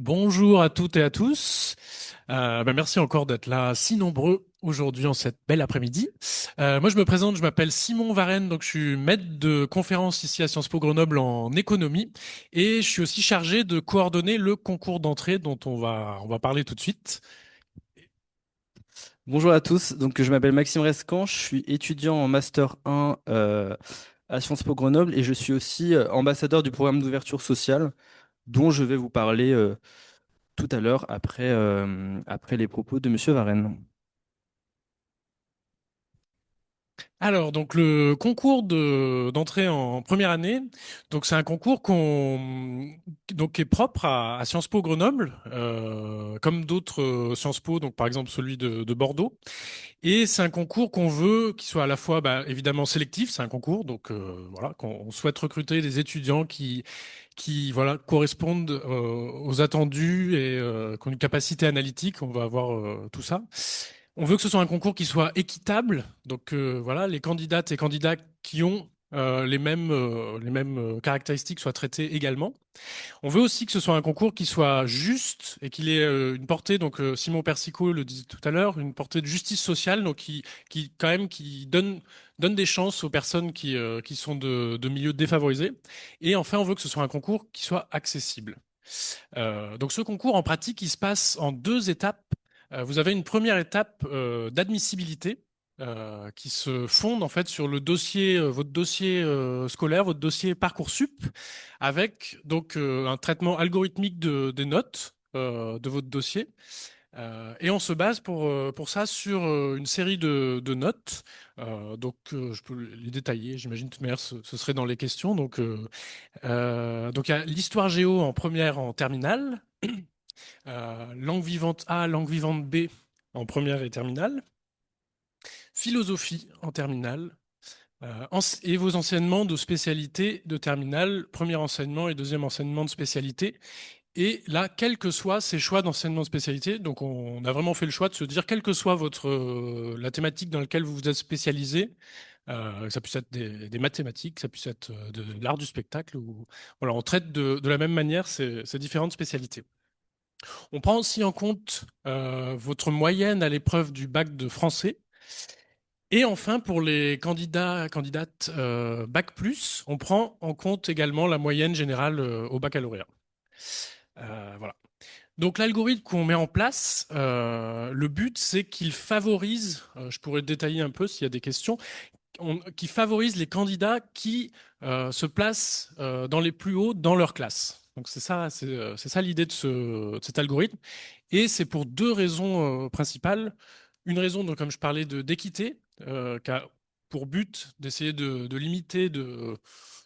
Bonjour à toutes et à tous. Merci encore d'être là si nombreux aujourd'hui en cette belle après-midi. Moi, je me présente, je m'appelle Simon Varenne, donc je suis maître de conférence ici à Sciences Po Grenoble en économie et je suis aussi chargé de coordonner le concours d'entrée dont on va parler tout de suite. Bonjour à tous, je m'appelle Maxime Rescan, je suis étudiant en Master 1 à Sciences Po Grenoble et je suis aussi ambassadeur du programme d'ouverture sociale dont je vais vous parler tout à l'heure après les propos de Monsieur Varenne. Alors, donc le concours d'entrée en première année, donc c'est un concours qui est propre à Sciences Po Grenoble, comme d'autres Sciences Po, donc par exemple celui de Bordeaux. Et c'est un concours qu'on veut qui soit à la fois évidemment sélectif, c'est un concours, donc voilà, qu'on souhaite recruter des étudiants qui voilà correspondent aux attendus et qui ont une capacité analytique. On va avoir tout ça. On veut que ce soit un concours qui soit équitable. Donc voilà, les candidates et candidats qui ont les mêmes caractéristiques soient traités également. On veut aussi que ce soit un concours qui soit juste et qu'il ait une portée, donc Simon Persicot le disait tout à l'heure, une portée de justice sociale, donc qui quand même qui donne des chances aux personnes qui sont de milieux défavorisés. Et enfin, on veut que ce soit un concours qui soit accessible. Donc ce concours, en pratique, il se passe en deux étapes. Vous avez une première étape d'admissibilité qui se fonde en fait sur le dossier, votre dossier scolaire, votre dossier Parcoursup, avec donc un traitement algorithmique des notes de votre dossier. Et on se base pour ça sur une série de notes. Je peux les détailler, j'imagine de toute manière ce serait dans les questions. Donc il y a l'histoire géo en première en terminale, langue vivante A, langue vivante B en première et terminale, philosophie en terminale, et vos enseignements de spécialité de terminale, premier enseignement et deuxième enseignement de spécialité. Et là, quels que soient ces choix d'enseignement de spécialité, donc on a vraiment fait le choix de se dire, quelle que soit la thématique dans laquelle vous vous êtes spécialisé, ça puisse être des mathématiques, ça puisse être de l'art du spectacle, ou voilà, on traite de la même manière ces différentes spécialités. On prend aussi en compte votre moyenne à l'épreuve du bac de français. Et enfin, pour les candidates bac plus, on prend en compte également la moyenne générale au baccalauréat. Voilà. Donc l'algorithme qu'on met en place, le but c'est qu'il favorise, je pourrais détailler un peu s'il y a des questions, qui favorise les candidats qui se placent dans les plus hauts dans leur classe. Donc c'est ça l'idée de cet algorithme. Et c'est pour deux raisons principales. Une raison, donc, comme je parlais, d'équité, qui a pour but d'essayer de limiter, de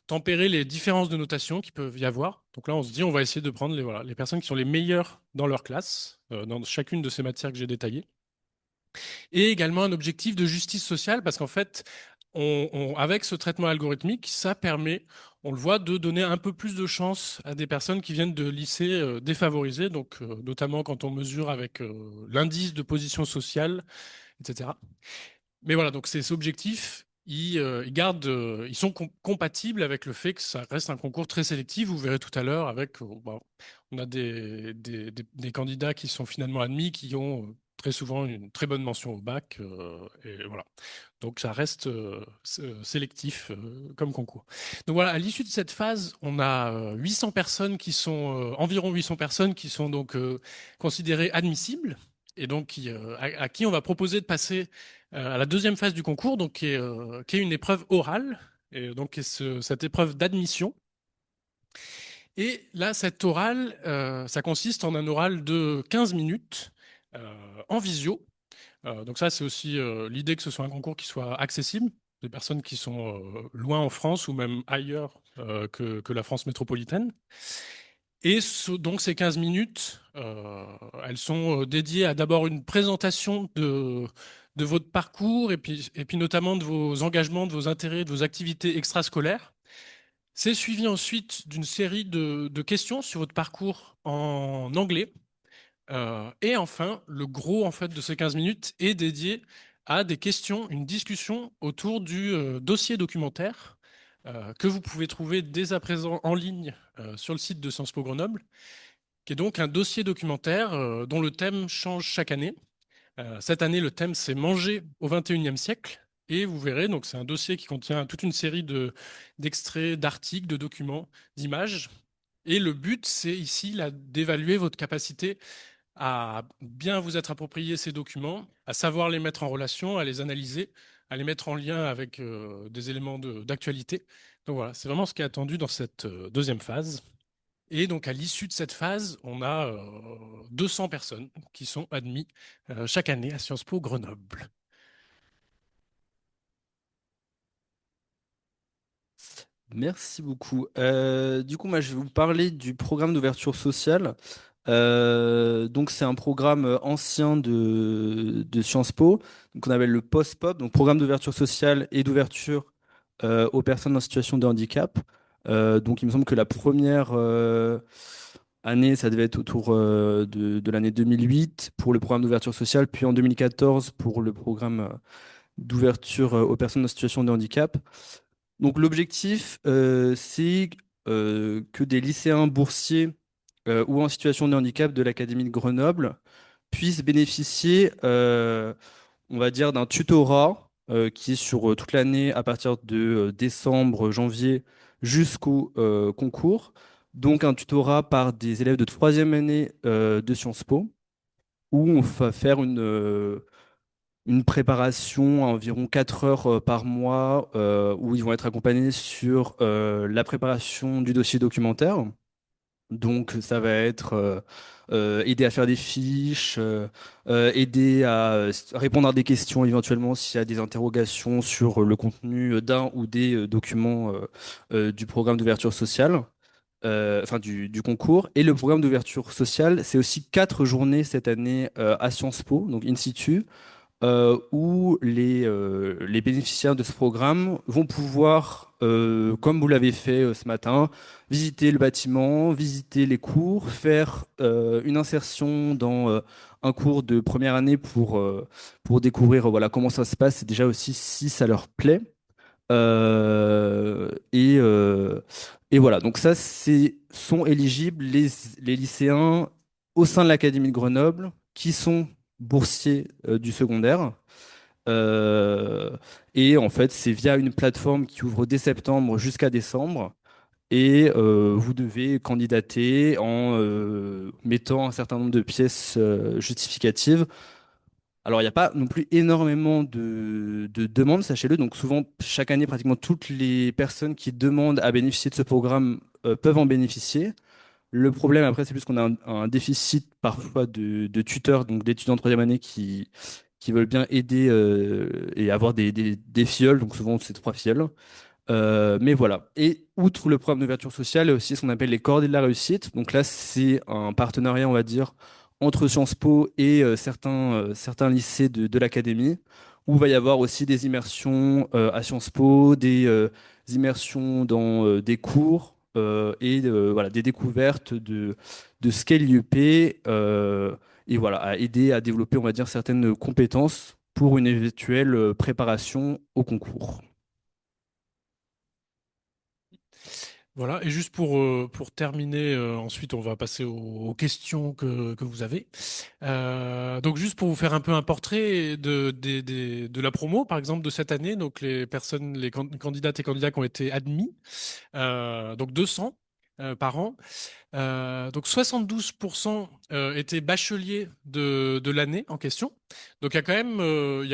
tempérer les différences de notation qui peuvent y avoir. Donc là, on se dit, on va essayer de prendre voilà, les personnes qui sont les meilleures dans leur classe, dans chacune de ces matières que j'ai détaillées. Et également un objectif de justice sociale, parce qu'en fait, avec ce traitement algorithmique, ça permet, on le voit, de donner un peu plus de chance à des personnes qui viennent de lycées défavorisés, donc notamment quand on mesure avec l'indice de position sociale, etc. Mais voilà, donc ces objectifs, ils sont compatibles avec le fait que ça reste un concours très sélectif. Vous verrez tout à l'heure avec, on a des candidats qui sont finalement admis, qui ont très souvent une très bonne mention au bac, et voilà. Donc ça reste sélectif comme concours. Donc voilà, à l'issue de cette phase, on a 800 personnes environ 800 personnes qui sont donc considérées admissibles et donc à qui on va proposer de passer à la deuxième phase du concours, donc qui est une épreuve orale, et donc qui est cette épreuve d'admission. Et là, cette orale, ça consiste en un oral de 15 minutes en visio. Donc ça, c'est aussi l'idée que ce soit un concours qui soit accessible, des personnes qui sont loin en France ou même ailleurs que la France métropolitaine. Et donc ces 15 minutes, elles sont dédiées à d'abord une présentation de votre parcours et puis notamment de vos engagements, de vos intérêts, de vos activités extrascolaires. C'est suivi ensuite d'une série de questions sur votre parcours en anglais. Et enfin, le gros en fait de ces 15 minutes est dédié à des questions, une discussion autour du dossier documentaire que vous pouvez trouver dès à présent en ligne sur le site de Sciences Po Grenoble qui est donc un dossier documentaire dont le thème change chaque année. Cette année, le thème, c'est Manger au XXIe siècle. Et vous verrez, donc c'est un dossier qui contient toute une série d'extraits, d'articles, de documents, d'images. Et le but, c'est ici d'évaluer votre capacité à bien vous être approprié ces documents, à savoir les mettre en relation, à les analyser, à les mettre en lien avec des éléments d'actualité. Donc voilà, c'est vraiment ce qui est attendu dans cette deuxième phase. Et donc à l'issue de cette phase, on a 200 personnes qui sont admises chaque année à Sciences Po Grenoble. Merci beaucoup. Du coup, moi, je vais vous parler du programme d'ouverture sociale. Donc, c'est un programme ancien de Sciences Po, donc, qu'on appelle le POST-POP, donc programme d'ouverture sociale et d'ouverture aux personnes en situation de handicap. Donc, il me semble que la première année, ça devait être autour de l'année 2008 pour le programme d'ouverture sociale, puis en 2014 pour le programme d'ouverture aux personnes en situation de handicap. Donc l'objectif, c'est que des lycéens boursiers ou en situation de handicap de l'Académie de Grenoble puissent bénéficier, on va dire, d'un tutorat qui est sur toute l'année à partir de décembre, janvier jusqu'au concours. Donc un tutorat par des élèves de troisième année de Sciences Po où on va faire une préparation à environ 4 heures par mois où ils vont être accompagnés sur la préparation du dossier documentaire. Donc ça va être aider à faire des fiches, aider à répondre à des questions éventuellement s'il y a des interrogations sur le contenu d'un ou des documents du programme d'ouverture sociale. Enfin du concours. Et le programme d'ouverture sociale, c'est aussi 4 journées cette année à Sciences Po, donc in situ, où les bénéficiaires de ce programme vont pouvoir, comme vous l'avez fait ce matin, visiter le bâtiment, visiter les cours, faire une insertion dans un cours de première année pour découvrir voilà, comment ça se passe et déjà aussi si ça leur plaît. Euh, et, euh, et voilà, donc ça, sont éligibles les lycéens au sein de l'Académie de Grenoble qui sont boursiers du secondaire. Euh, et en fait, c'est via une plateforme qui ouvre dès septembre jusqu'à décembre. Et vous devez candidater en mettant un certain nombre de pièces justificatives. Alors, il n'y a pas non plus énormément de demandes, sachez-le. Donc, souvent, chaque année, pratiquement toutes les personnes qui demandent à bénéficier de ce programme peuvent en bénéficier. Le problème, après, c'est plus qu'on a un déficit parfois de tuteurs, donc d'étudiants de troisième année qui veulent bien aider et avoir des filleuls. Donc, souvent, c'est 3 filleuls. Mais voilà. Et outre le programme d'ouverture sociale, il y a aussi ce qu'on appelle les cordées de la réussite. Donc là, c'est un partenariat, on va dire, entre Sciences Po et certains lycées de l'académie, où il va y avoir aussi des immersions à Sciences Po, des immersions dans des cours et voilà, des découvertes de ce qu'est l'IUP, et voilà, à aider à développer, on va dire, certaines compétences pour une éventuelle préparation au concours. Voilà, et juste pour terminer, ensuite on va passer aux questions que vous avez. Donc juste pour vous faire un peu un portrait de la promo, par exemple, de cette année, donc les personnes, candidates et candidats qui ont été admis, donc 200 par an. Donc 72% étaient bacheliers de l'année en question. Donc il y a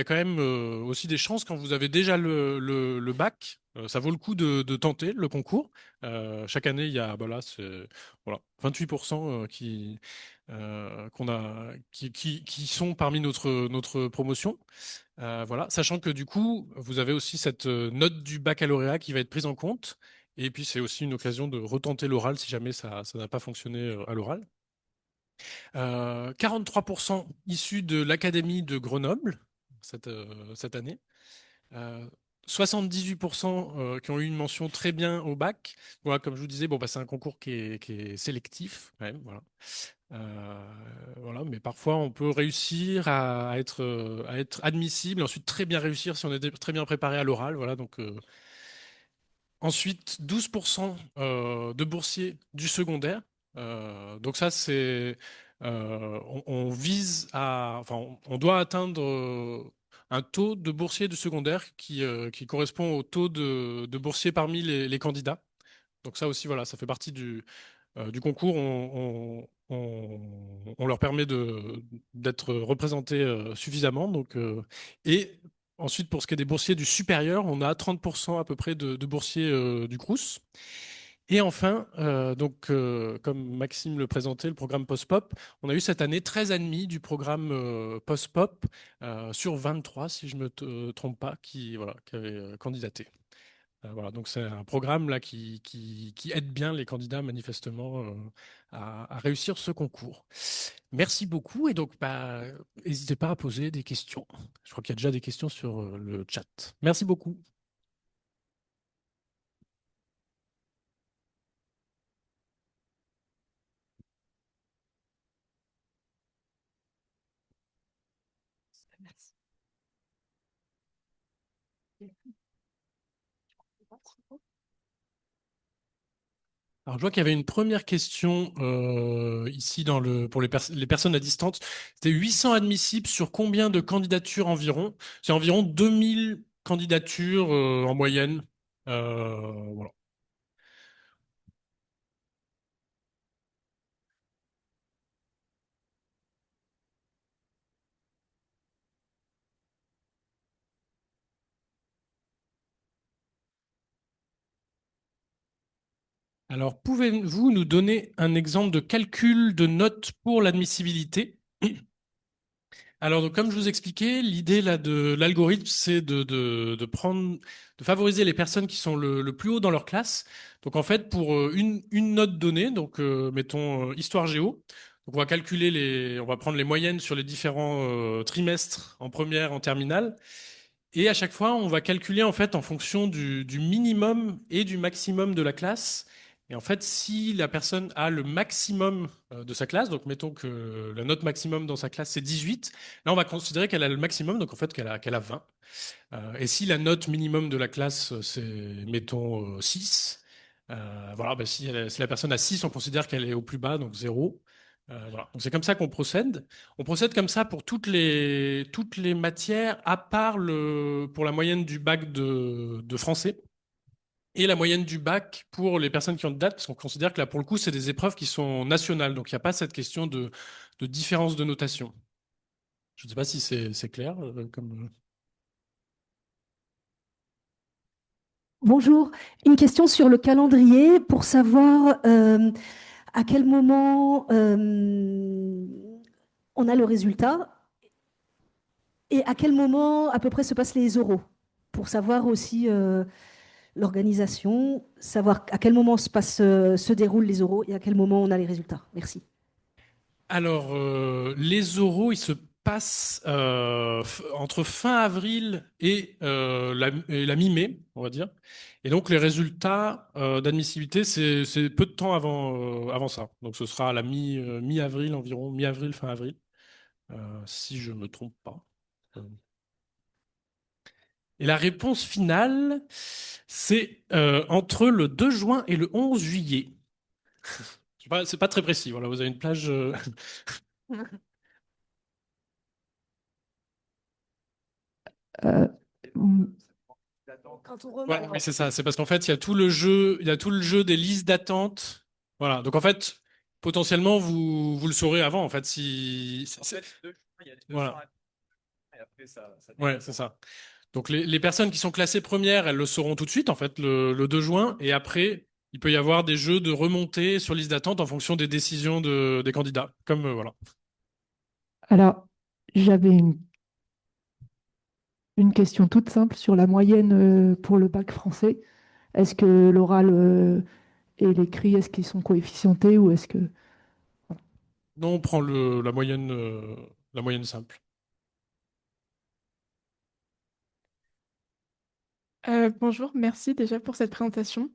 quand même aussi des chances quand vous avez déjà le bac. Ça vaut le coup de tenter le concours. Chaque année, il y a voilà, 28% qui sont parmi notre promotion. Voilà, sachant que du coup, vous avez aussi cette note du baccalauréat qui va être prise en compte. Et puis, c'est aussi une occasion de retenter l'oral si jamais ça n'a pas fonctionné à l'oral. 43% issus de l'Académie de Grenoble cette année. Euh, 78% qui ont eu une mention très bien au bac. Voilà, comme je vous disais, bon, bah, c'est un concours qui est sélectif, quand même. Voilà. Voilà, mais parfois on peut réussir à être admissible, et ensuite très bien réussir si on est très bien préparé à l'oral. Voilà, donc, ensuite, 12% de boursiers du secondaire. Donc ça, on vise enfin, on doit atteindre un taux de boursiers du secondaire qui correspond au taux de boursiers parmi les candidats. Donc ça aussi, voilà, ça fait partie du concours. On leur permet d'être représentés suffisamment. Et ensuite, pour ce qui est des boursiers du supérieur, on a 30% à peu près de boursiers du Crous. Et enfin, comme Maxime le présentait, le programme Post-Pop, on a eu cette année 13 ennemis du programme Post-Pop sur 23, si je ne trompe pas, qui avaient candidaté. Voilà, donc c'est un programme là qui aide bien les candidats manifestement à réussir ce concours. Merci beaucoup et donc bah, n'hésitez pas à poser des questions. Je crois qu'il y a déjà des questions sur le chat. Merci beaucoup. Alors, je vois qu'il y avait une première question ici pour les personnes à distance. C'était 800 admissibles sur combien de candidatures environ? C'est environ 2000 candidatures en moyenne. Voilà. Alors, pouvez-vous nous donner un exemple de calcul de notes pour l'admissibilité? Alors, donc, comme je vous expliquais, l'idée là de l'algorithme, c'est de favoriser les personnes qui sont le plus haut dans leur classe. Donc, en fait, pour une note donnée, mettons histoire géo, donc on va prendre les moyennes sur les différents trimestres en première, en terminale. Et à chaque fois, on va calculer en fait en fonction du minimum et du maximum de la classe. Et en fait, si la personne a le maximum de sa classe, donc mettons que la note maximum dans sa classe c'est 18, là on va considérer qu'elle a le maximum, donc en fait qu'elle a 20. Et si la note minimum de la classe c'est mettons 6, voilà, bah, si la personne a 6, on considère qu'elle est au plus bas, donc 0. Voilà. Donc c'est comme ça qu'on procède. On procède comme ça pour toutes les matières, à part pour la moyenne du bac de français et la moyenne du bac pour les personnes qui ont de date, parce qu'on considère que là, pour le coup, c'est des épreuves qui sont nationales. Donc il n'y a pas cette question de différence de notation. Je ne sais pas si c'est clair. Bonjour, une question sur le calendrier pour savoir à quel moment on a le résultat et à quel moment à peu près se passent les oraux, pour savoir aussi l'organisation, savoir à quel moment se déroulent les oraux et à quel moment on a les résultats. Merci. Alors, les oraux, ils se passent entre fin avril et la mi-mai, on va dire. Et donc, les résultats d'admissibilité, c'est peu de temps avant ça. Donc, ce sera à la mi-avril environ, mi-avril, fin avril, si je me trompe pas. Euh, Et la réponse finale, c'est entre le 2 juin et le 11 juillet. C'est pas très précis. Voilà, vous avez une plage. Euh, Quand on Ouais, remonte. oui, c'est ça. C'est parce qu'en fait, il y a tout le jeu des listes d'attente. Voilà. Donc en fait, potentiellement, vous le saurez avant. En fait, voilà. Ouais, c'est ça. Donc les personnes qui sont classées premières, elles le sauront tout de suite, en fait, le 2 juin. Et après, il peut y avoir des jeux de remontée sur liste d'attente en fonction des décisions des candidats. Comme voilà. Alors, j'avais une question toute simple sur la moyenne pour le bac français. Est-ce que l'oral et l'écrit, est-ce qu'ils sont coefficientés ou est-ce que... Non, on prend la moyenne simple. Bonjour, merci déjà pour cette présentation.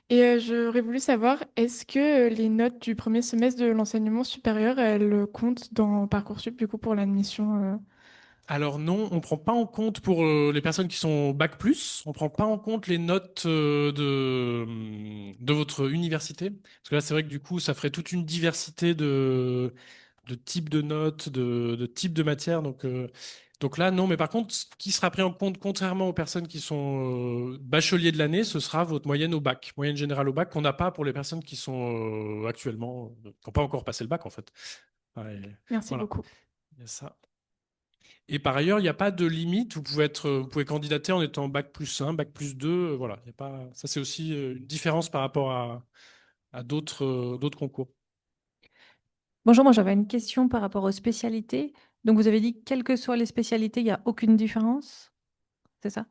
Et j'aurais voulu savoir, est-ce que les notes du premier semestre de l'enseignement supérieur, elles comptent dans Parcoursup du coup pour l'admission Alors non, on prend pas en compte pour les personnes qui sont bac plus, on prend pas en compte les notes de votre université. Parce que là, c'est vrai que du coup, ça ferait toute une diversité de types de notes, de types de matières. Donc là, non. Mais par contre, ce qui sera pris en compte, contrairement aux personnes qui sont bacheliers de l'année, ce sera votre moyenne au bac, moyenne générale au bac, qu'on n'a pas pour les personnes qui sont actuellement, qui n'ont pas encore passé le bac, en fait. Ouais, Merci voilà, beaucoup. il y a ça. Et par ailleurs, il n'y a pas de limite. Vous pouvez candidater en étant bac plus 1, bac plus 2. Voilà, il y a pas, ça, c'est aussi une différence par rapport à d'autres concours. Bonjour, moi j'avais une question par rapport aux spécialités. Donc vous avez dit, quelles que soient les spécialités, il n'y a aucune différence, c'est ça?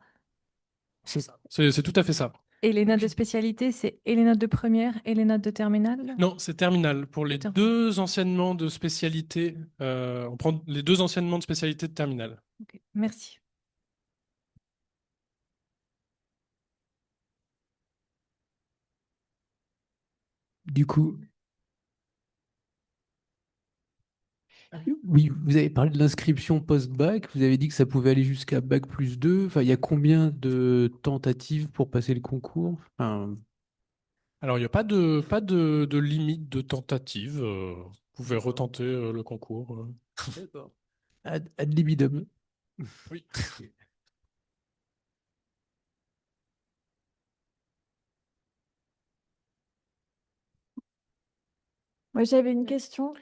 C'est ça. C'est tout à fait ça. Et les notes de spécialité, c'est et les notes de première et les notes de terminale? Non, c'est terminal. Pour les deux enseignements de spécialité, on prend les deux enseignements de spécialité de terminale. Ok, merci. Du coup, oui, vous avez parlé de l'inscription post-bac, vous avez dit que ça pouvait aller jusqu'à bac plus 2. Enfin, il y a combien de tentatives pour passer le concours? Enfin, Alors, il n'y a pas de limite de tentative. Vous pouvez retenter le concours. d'accord. Ad libidum. Oui. Moi, j'avais une question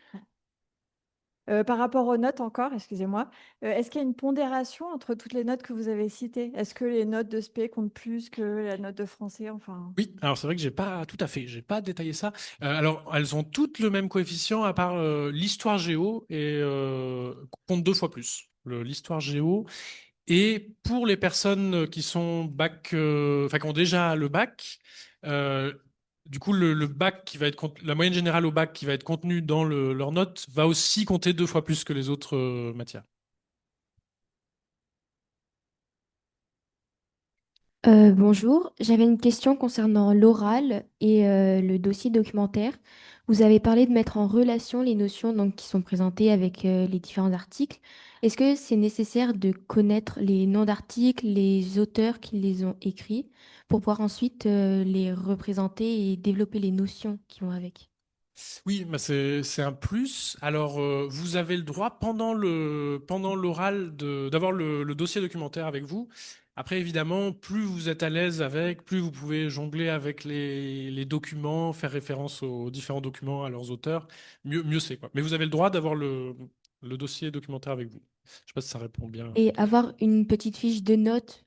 par rapport aux notes encore, excusez-moi. Est-ce qu'il y a une pondération entre toutes les notes que vous avez citées? Est-ce que les notes de spé comptent plus que la note de français? Enfin, Oui, alors c'est vrai que j'ai pas tout à fait, j'ai pas détaillé ça. Alors elles ont toutes le même coefficient à part l'histoire géo et compte deux fois plus. L'histoire géo. Et pour les personnes qui sont bac, enfin qui ont déjà le bac, euh, du coup le bac qui va être la moyenne générale au bac qui va être contenue dans leur note va aussi compter deux fois plus que les autres matières. Bonjour, j'avais une question concernant l'oral et le dossier documentaire. Vous avez parlé de mettre en relation les notions donc, qui sont présentées avec les différents articles. Est-ce que c'est nécessaire de connaître les noms d'articles, les auteurs qui les ont écrits, pour pouvoir ensuite les représenter et développer les notions qui vont avec? Oui, bah c'est un plus. Alors, vous avez le droit pendant l'oral d'avoir le dossier documentaire avec vous. Après, évidemment, plus vous êtes à l'aise avec, plus vous pouvez jongler avec les documents, faire référence aux différents documents, à leurs auteurs, mieux c'est, quoi. Mais vous avez le droit d'avoir le dossier documentaire avec vous. Je sais pas si ça répond bien. Et avoir une petite fiche de notes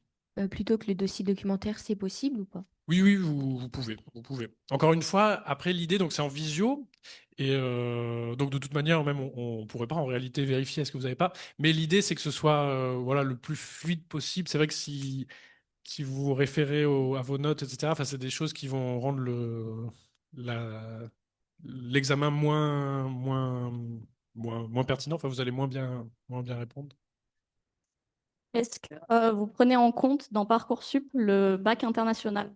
plutôt que le dossier documentaire, c'est possible ou pas? Oui, oui, vous pouvez, vous pouvez. Encore une fois, après l'idée, donc c'est en visio, et donc de toute manière, même on pourrait pas en réalité vérifier est-ce que vous n'avez pas, mais l'idée c'est que ce soit voilà le plus fluide possible. C'est vrai que si vous vous référez à vos notes, etc., enfin c'est des choses qui vont rendre la- l'examen moins pertinent. Enfin vous allez moins bien répondre. Est-ce que vous prenez en compte dans Parcoursup le bac international?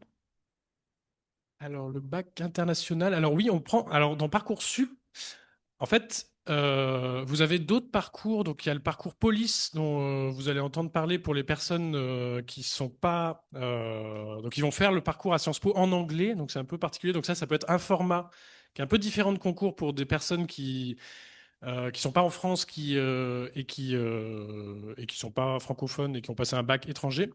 Alors le bac international, alors oui, on prend. Alors dans Parcoursup. En fait, vous avez d'autres parcours. Donc, il y a le parcours police dont vous allez entendre parler pour les personnes qui sont pas. Donc, ils vont faire le parcours à Sciences Po en anglais. Donc, c'est un peu particulier. Donc, ça peut être un format qui est un peu différent de concours pour des personnes qui sont pas en France et qui sont pas francophones et qui ont passé un bac étranger.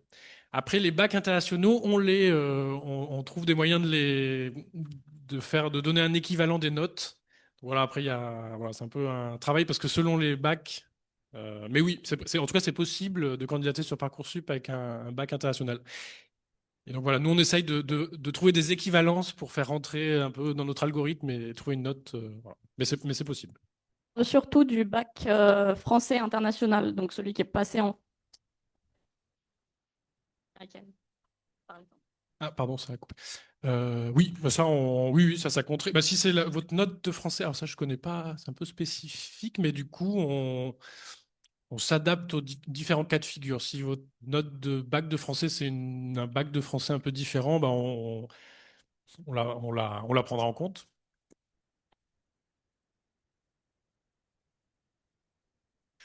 Après, les bacs internationaux, on trouve des moyens de donner un équivalent des notes. Voilà, après, voilà, c'est un peu un travail parce que selon les bacs, mais oui, en tout cas, c'est possible de candidater sur Parcoursup avec un bac international. Et donc voilà, nous, on essaye de trouver des équivalences pour faire rentrer un peu dans notre algorithme et trouver une note. Voilà. Mais c'est possible. Surtout du bac français international, donc celui qui est passé en américaine, par exemple. Ah, pardon, ça a coupé. Oui, bah ça, oui, oui, ça compterait. Bah, si c'est votre note de français, alors ça, je connais pas, c'est un peu spécifique, mais du coup, on s'adapte aux différents cas de figure. Si votre note de bac de français, c'est un bac de français un peu différent, bah, on la prendra en compte.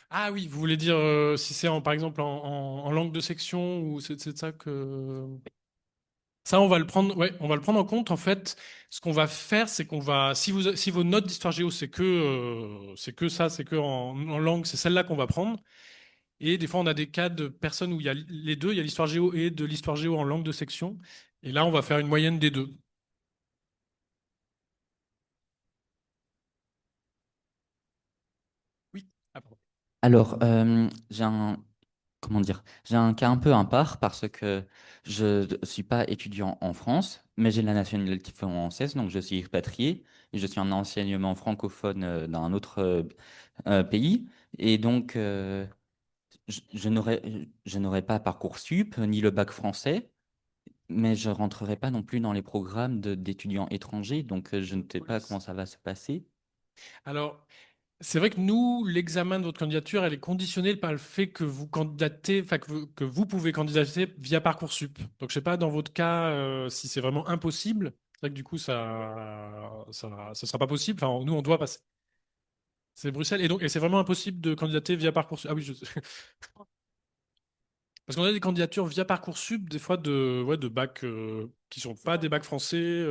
Ah oui, vous voulez dire si c'est par exemple en langue de section ou c'est de ça que... Ça, on va le prendre, ouais, on va le prendre en compte. En fait, ce qu'on va faire, c'est qu'on va, si vos notes d'histoire géo, c'est que ça, c'est que en langue, c'est celle-là qu'on va prendre. Et des fois, on a des cas de personnes où il y a les deux, il y a l'histoire géo et de l'histoire géo en langue de section. Et là, on va faire une moyenne des deux. Oui. Ah, pardon. Alors, comment dire, j'ai un cas un peu impar parce que je ne suis pas étudiant en France, mais j'ai la nationalité française, donc je suis expatrié et je suis en enseignement francophone dans un autre pays. Et donc, je n'aurai pas Parcoursup ni le bac français, mais je rentrerai pas non plus dans les programmes d'étudiants étrangers, donc je ne sais pas comment ça va se passer. Alors, c'est vrai que nous, l'examen de votre candidature, elle est conditionnée par le fait que vous candidatez, enfin que vous pouvez candidater via Parcoursup. Donc, je sais pas dans votre cas si c'est vraiment impossible. C'est vrai que du coup, ça sera pas possible. Enfin, nous, on doit passer. C'est Bruxelles et donc et c'est vraiment impossible de candidater via Parcoursup. Ah oui, parce qu'on a des candidatures via Parcoursup, des fois de bacs qui sont pas des bacs français.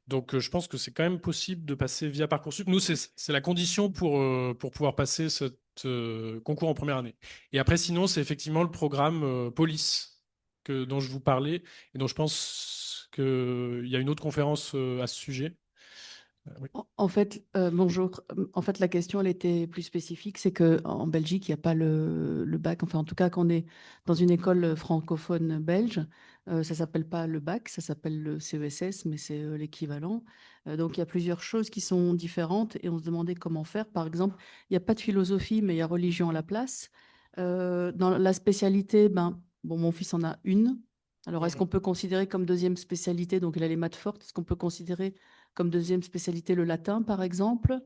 Donc, je pense que c'est quand même possible de passer via Parcoursup. Nous, c'est la condition pour pouvoir passer ce concours en première année. Et après, sinon, c'est effectivement le programme Police dont je vous parlais et dont je pense qu'il y a une autre conférence à ce sujet. Oui. En fait, bonjour. En fait, la question, elle était plus spécifique. C'est qu'en Belgique, il n'y a pas le bac. Enfin, en tout cas, quand on est dans une école francophone belge, ça ne s'appelle pas le bac, ça s'appelle le CESS, mais c'est l'équivalent. Donc, il y a plusieurs choses qui sont différentes et on se demandait comment faire. Par exemple, il n'y a pas de philosophie, mais il y a religion à la place. Dans la spécialité, ben, bon, mon fils en a une. Alors, est-ce qu'on peut considérer comme deuxième spécialité, donc il a les maths fortes, est-ce qu'on peut considérer comme deuxième spécialité le latin, par exemple?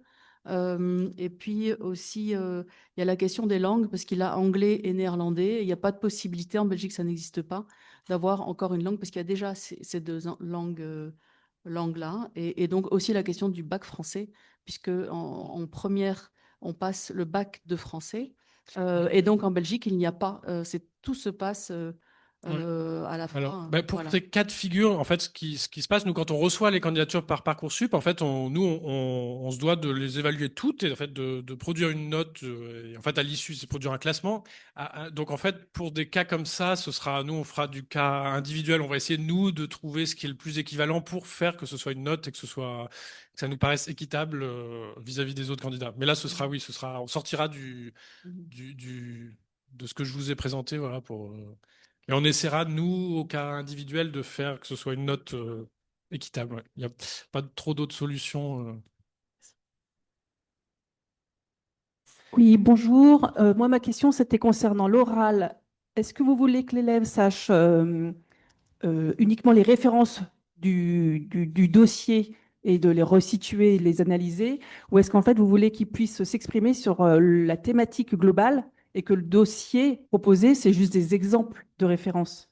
Et puis aussi, il y a la question des langues, parce qu'il a anglais et néerlandais. Il n'y a pas de possibilité, en Belgique, ça n'existe pas, d'avoir encore une langue, parce qu'il y a déjà ces deux langues-là. Et donc aussi la question du bac français, puisque en première, on passe le bac de français. Et donc en Belgique, il n'y a pas, tout se passe Ouais. à la fin. Alors, bah, pour Voilà. ces cas de figure, en fait, ce qui se passe, nous, quand on reçoit les candidatures par Parcoursup, en fait, on se doit de les évaluer toutes et en fait de produire une note. Et en fait, à l'issue, c'est produire un classement. Donc, en fait, pour des cas comme ça, nous, on fera du cas individuel. On va essayer nous de trouver ce qui est le plus équivalent pour faire que ce soit une note et que ça nous paraisse équitable vis-à-vis des autres candidats. Mais là, on sortira de ce que je vous ai présenté, voilà, et on essaiera, nous, au cas individuel, de faire que ce soit une note équitable. Ouais. Il n'y a pas trop d'autres solutions. Oui, bonjour. Moi, ma question, c'était concernant l'oral. Est-ce que vous voulez que l'élève sache uniquement les références du dossier et de les resituer, les analyser, ou est-ce qu'en fait, vous voulez qu'il puisse s'exprimer sur la thématique globale et que le dossier proposé, c'est juste des exemples de références?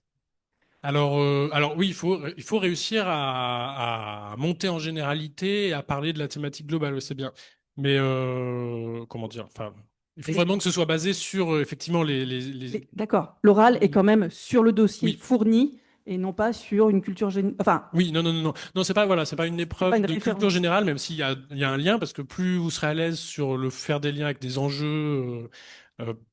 Alors oui, il faut réussir à monter en généralité et à parler de la thématique globale, ouais, c'est bien. Mais comment dire, enfin, il faut vraiment que ce soit basé sur effectivement D'accord. L'oral est quand même sur le dossier Oui. fourni et non pas sur une culture générale. Enfin, Oui, non, c'est pas une c'est pas épreuve une de culture référence. générale, même il y a un lien, parce que plus vous serez à l'aise sur le faire des liens avec des enjeux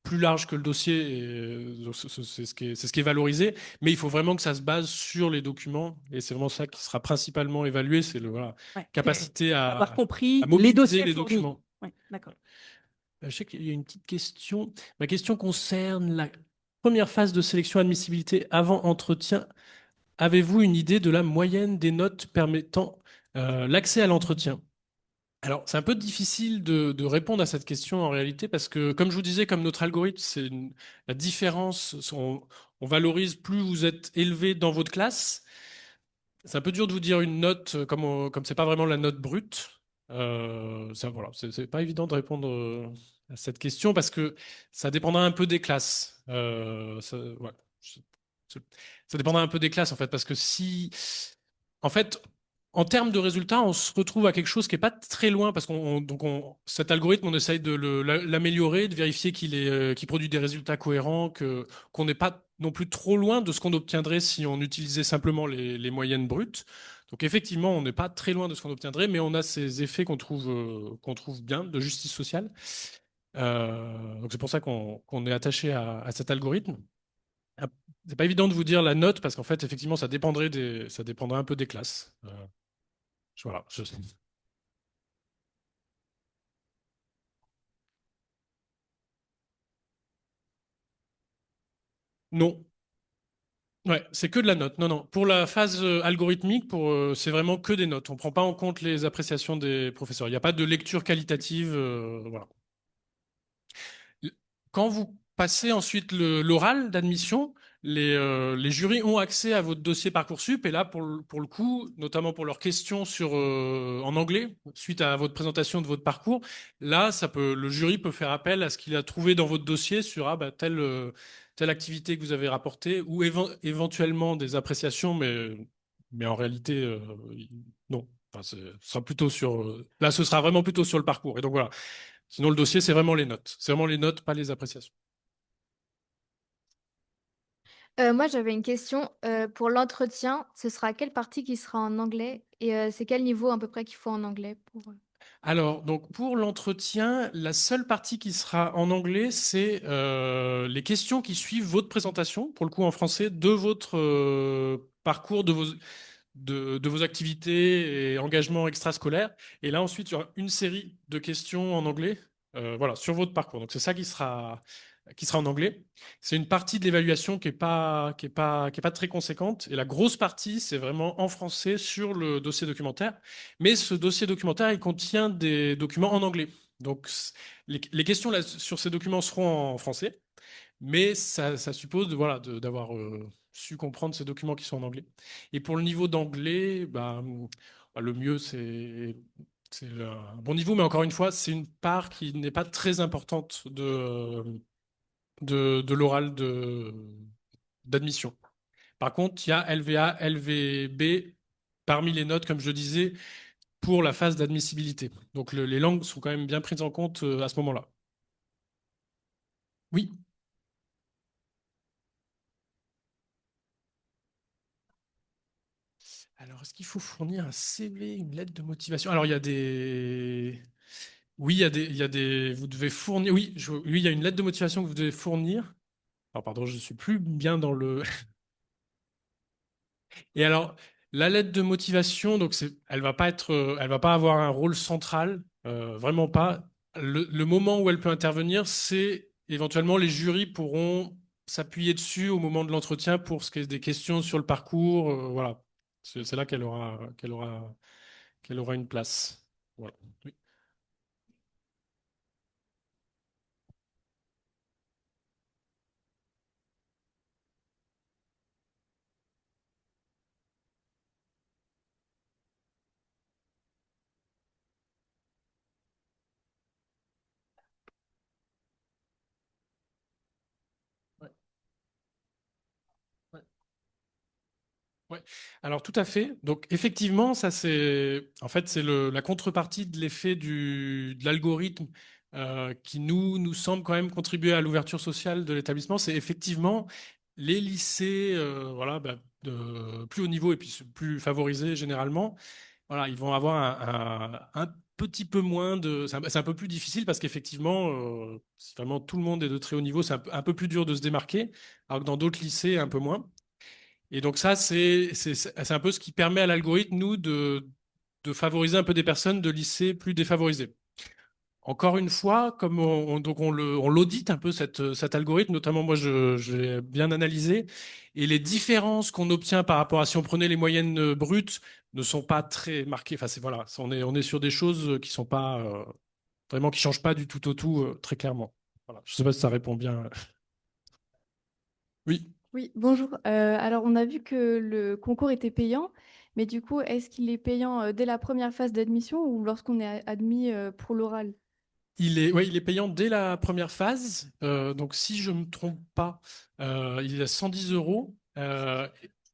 plus larges que le dossier, donc c'est ce qui est valorisé, mais il faut vraiment que ça se base sur les documents, et c'est vraiment ça qui sera principalement évalué, c'est voilà, Ouais. capacité Avoir à compris les mobiliser dossiers les fournis. documents. Oui, d'accord. Je sais qu'il y a une petite question. Ma question concerne la première phase de sélection admissibilité avant entretien. Avez-vous une idée de la moyenne des notes permettant l'accès à l'entretien? Alors, c'est un peu difficile de répondre à cette question en réalité parce que, comme je vous disais, comme notre algorithme, la différence, on valorise plus vous êtes élevé dans votre classe. C'est un peu dur de vous dire une note comme c'est pas vraiment la note brute. Voilà, c'est pas évident de répondre à cette question parce que ça dépendra un peu des classes. Ouais, ça, ça dépendra un peu des classes en fait parce que en fait, En termes de résultats, on se retrouve à quelque chose qui est pas très loin parce cet algorithme, on essaye de l'améliorer, de vérifier qu'il produit des résultats cohérents, qu'on n'est pas non plus trop loin de ce qu'on obtiendrait si on utilisait simplement les moyennes brutes. Donc effectivement, on n'est pas très loin de ce qu'on obtiendrait, mais on a ces effets qu'on trouve bien de justice sociale. Donc c'est pour ça qu'on est attaché à cet algorithme. C'est pas évident de vous dire la note parce qu'en fait, effectivement, ça dépendrait un peu des classes. Voilà, Non, ouais, c'est que de la note. Non, non. Pour la phase algorithmique, c'est vraiment que des notes. On prend pas en compte les appréciations des professeurs. Il n'y a pas de lecture qualitative. Voilà. Quand vous passez ensuite l'oral d'admission, les jurys ont accès à votre dossier Parcoursup et là, pour le coup, notamment pour leurs questions en anglais, suite à votre présentation de votre parcours, là, le jury peut faire appel à ce qu'il a trouvé dans votre dossier sur telle activité que vous avez rapportée ou éventuellement des appréciations, mais en réalité, non. Enfin, ce sera plutôt là, ce sera vraiment plutôt sur le parcours. Et donc voilà. Sinon, le dossier, c'est vraiment les notes. C'est vraiment les notes, pas les appréciations. Moi, j'avais une question. Pour l'entretien, ce sera quelle partie qui sera en anglais et c'est quel niveau à peu près qu'il faut en anglais pour... Alors, donc pour l'entretien, la seule partie qui sera en anglais, c'est les questions qui suivent votre présentation, pour le coup en français, de votre parcours, de vos activités et engagements extrascolaires. Et là, ensuite, il y aura une série de questions en anglais, voilà, sur votre parcours. Donc, c'est ça qui sera en anglais. C'est une partie de l'évaluation qui est pas très conséquente. Et la grosse partie, c'est vraiment en français sur le dossier documentaire. Mais ce dossier documentaire, il contient des documents en anglais. Donc, les questions là, sur ces documents seront en français. Mais ça suppose d'avoir su comprendre ces documents qui sont en anglais. Et pour le niveau d'anglais, le mieux, c'est un bon niveau, mais encore une fois, c'est une part qui n'est pas très importante de l'oral d'admission. Par contre, il y a LVA, LVB parmi les notes, comme je disais, pour la phase d'admissibilité. Donc les langues sont quand même bien prises en compte à ce moment-là. Oui. Alors, est-ce qu'il faut fournir un CV, une lettre de motivation? Alors, il y a des... Oui, il y a des... Vous devez fournir... Oui, oui, il y a une lettre de motivation que vous devez fournir. Alors, pardon, je suis plus bien dans le... Et alors, la lettre de motivation, donc elle va pas avoir un rôle central, vraiment pas. Le moment où elle peut intervenir, c'est éventuellement les jurys pourront s'appuyer dessus au moment de l'entretien pour ce qui est des questions sur le parcours, voilà. C'est là qu'elle aura une place. Voilà. Oui. Ouais. Ouais. Ouais. Alors tout à fait. Donc effectivement, ça c'est en fait c'est la contrepartie de l'effet de l'algorithme qui nous semble quand même contribuer à l'ouverture sociale de l'établissement. C'est effectivement les lycées voilà de plus haut niveau et puis plus favorisés généralement. Voilà, ils vont avoir un petit peu moins de. C'est un peu plus difficile parce qu'effectivement, si vraiment tout le monde est de très haut niveau, c'est un peu plus dur de se démarquer, alors que dans d'autres lycées, un peu moins. Et donc ça, c'est un peu ce qui permet à l'algorithme, nous, de favoriser un peu des personnes de lycées plus défavorisés. Encore une fois, comme donc on l'audite un peu cet algorithme, notamment moi je l'ai bien analysé, et les différences qu'on obtient par rapport à si on prenait les moyennes brutes ne sont pas très marquées. Enfin, voilà, on est sur des choses qui sont pas vraiment qui changent pas du tout au tout très clairement. Voilà. Je sais pas si ça répond bien. Oui. Oui, bonjour. Alors, on a vu que le concours était payant, mais du coup, est-ce qu'il est payant dès la première phase d'admission ou lorsqu'on est admis pour l'oral? Ouais, il est payant dès la première phase. Donc, si je ne me trompe pas, il est à 110 euros.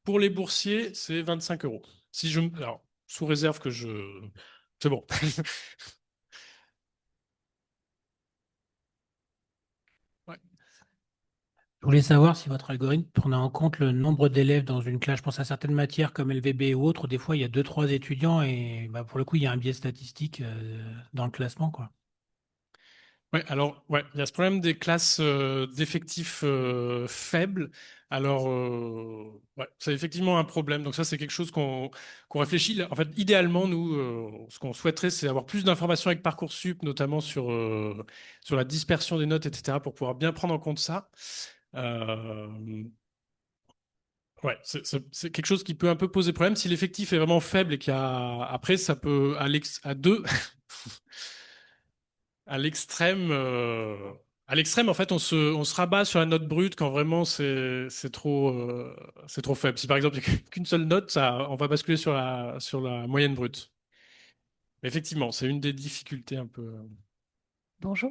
Pour les boursiers, c'est 25 euros. Alors, sous réserve que c'est bon. Ouais. Je voulais savoir si votre algorithme prenait en compte le nombre d'élèves dans une classe. Je pense à certaines matières comme LVB ou autres. Des fois, il y a deux, trois étudiants et bah, pour le coup, il y a un biais statistique dans le classement, quoi. Ouais, alors, ouais, il y a ce problème des classes d'effectifs faibles. Alors, ouais, c'est effectivement un problème. Donc ça, c'est quelque chose qu'on réfléchit. En fait, idéalement, nous, ce qu'on souhaiterait, c'est avoir plus d'informations avec Parcoursup, notamment sur la dispersion des notes, etc., pour pouvoir bien prendre en compte ça. Euh, ouais, c'est quelque chose qui peut un peu poser problème. Si l'effectif est vraiment faible et qu'il y a... Après, ça peut, à deux... À l'extrême, à l'extrême, en fait, on se rabat sur la note brute quand vraiment c'est trop faible. Si par exemple il n'y a qu'une seule note, ça, on va basculer sur la moyenne brute. Mais effectivement, c'est une des difficultés un peu. Bonjour.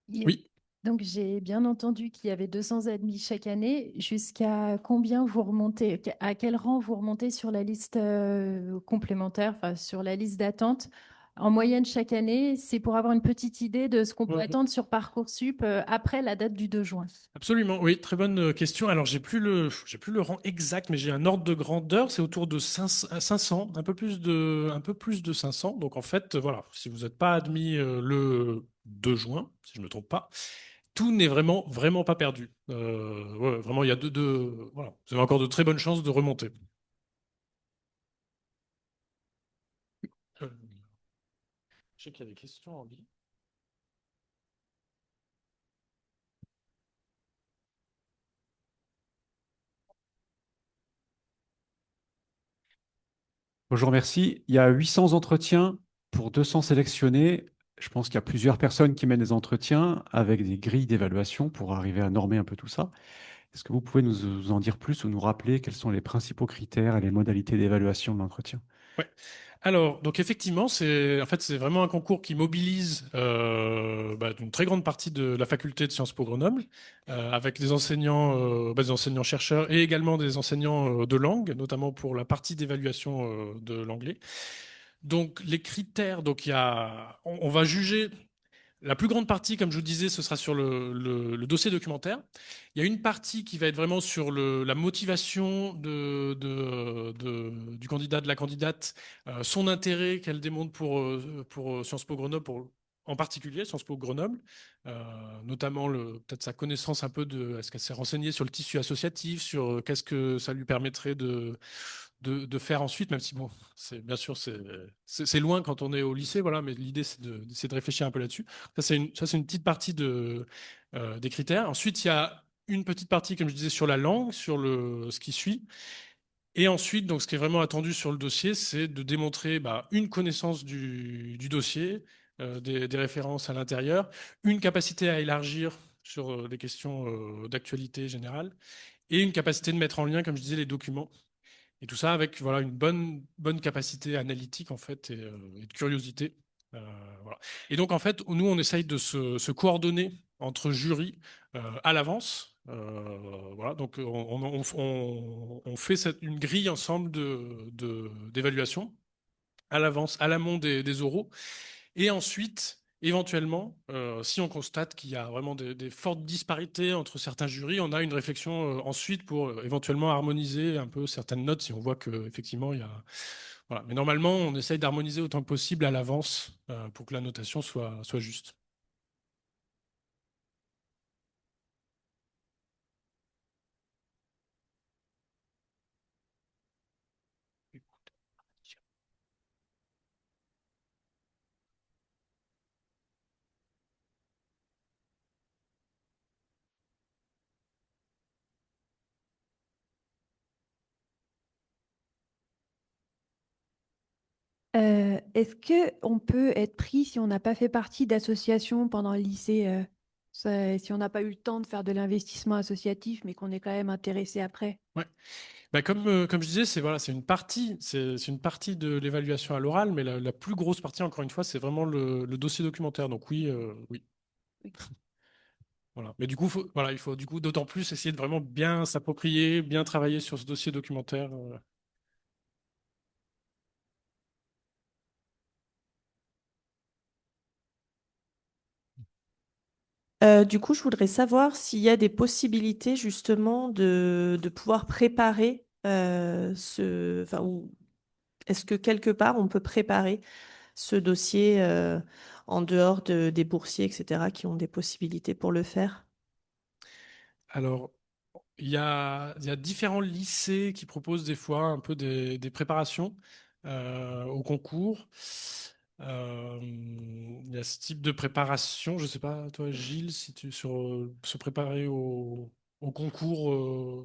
Oui. Donc, j'ai bien entendu qu'il y avait 200 admis chaque année. Jusqu'à combien vous remontez, à quel rang vous remontez sur la liste complémentaire, enfin, sur la liste d'attente? En moyenne chaque année, c'est pour avoir une petite idée de ce qu'on peut Ouais. attendre sur Parcoursup après la date du 2 juin. Absolument, oui, très bonne question. Alors, j'ai plus le rang exact, mais j'ai un ordre de grandeur, c'est autour de 500, un peu plus de 500. Donc, en fait, voilà, si vous n'êtes pas admis le 2 juin, si je ne me trompe pas, tout n'est vraiment, vraiment pas perdu. Ouais, vraiment, il y a voilà, vous avez encore de très bonnes chances de remonter. Euh, Je sais qu'il y a des questions en ligne. Bonjour, merci. Il y a 800 entretiens pour 200 sélectionnés. Je pense qu'il y a plusieurs personnes qui mènent des entretiens avec des grilles d'évaluation pour arriver à normer un peu tout ça. Est-ce que vous pouvez nous en dire plus ou nous rappeler quels sont les principaux critères et les modalités d'évaluation de l'entretien? Ouais. Alors, donc effectivement, c'est vraiment un concours qui mobilise une très grande partie de la faculté de Sciences Po Grenoble, avec des enseignants chercheurs et également des enseignants de langue, notamment pour la partie d'évaluation de l'anglais. Donc les critères, donc on va juger. La plus grande partie, comme je vous disais, ce sera sur le dossier documentaire. Il y a une partie qui va être vraiment sur la motivation du candidat, de la candidate, son intérêt qu'elle démontre pour Sciences Po Grenoble, en particulier Sciences Po Grenoble, notamment peut-être sa connaissance un peu est-ce qu'elle s'est renseignée sur le tissu associatif, sur qu'est-ce que ça lui permettrait de faire ensuite, même si bon, bien sûr c'est loin quand on est au lycée, voilà, mais l'idée c'est de réfléchir un peu là-dessus. Ça c'est une petite partie des critères. Ensuite il y a une petite partie, comme je disais, sur la langue, sur ce qui suit. Et ensuite, donc, ce qui est vraiment attendu sur le dossier, c'est de démontrer une connaissance du dossier, des références à l'intérieur, une capacité à élargir sur des questions d'actualité générale, et une capacité de mettre en lien, comme je disais, les documents. Et tout ça avec voilà, une bonne capacité analytique en fait et de curiosité. Voilà. Et donc en fait, nous on essaye de se coordonner entre jurys à l'avance. Voilà, donc on fait une grille ensemble d'évaluation à l'avance, à l'amont des oraux. Et ensuite, éventuellement, si on constate qu'il y a vraiment des fortes disparités entre certains jurys, on a une réflexion ensuite pour éventuellement harmoniser un peu certaines notes si on voit qu'effectivement il y a. Voilà. Mais normalement, on essaye d'harmoniser autant que possible à l'avance pour que la notation soit juste. Est-ce que on peut être pris si on n'a pas fait partie d'associations pendant le lycée, si on n'a pas eu le temps de faire de l'investissement associatif, mais qu'on est quand même intéressé après? Ouais. Comme je disais, c'est une partie de l'évaluation à l'oral, mais la plus grosse partie, encore une fois, c'est vraiment le dossier documentaire. Donc oui, oui. Voilà. Mais du coup, il faut du coup d'autant plus essayer de vraiment bien s'approprier, bien travailler sur ce dossier documentaire. Du coup, je voudrais savoir s'il y a des possibilités justement de pouvoir préparer enfin, ou est-ce que quelque part on peut préparer ce dossier en dehors des boursiers, etc., qui ont des possibilités pour le faire? Alors, il y a différents lycées qui proposent des fois un peu des préparations au concours. Il y a ce type de préparation. Je ne sais pas, toi, Gilles, si tu sur se préparer au concours.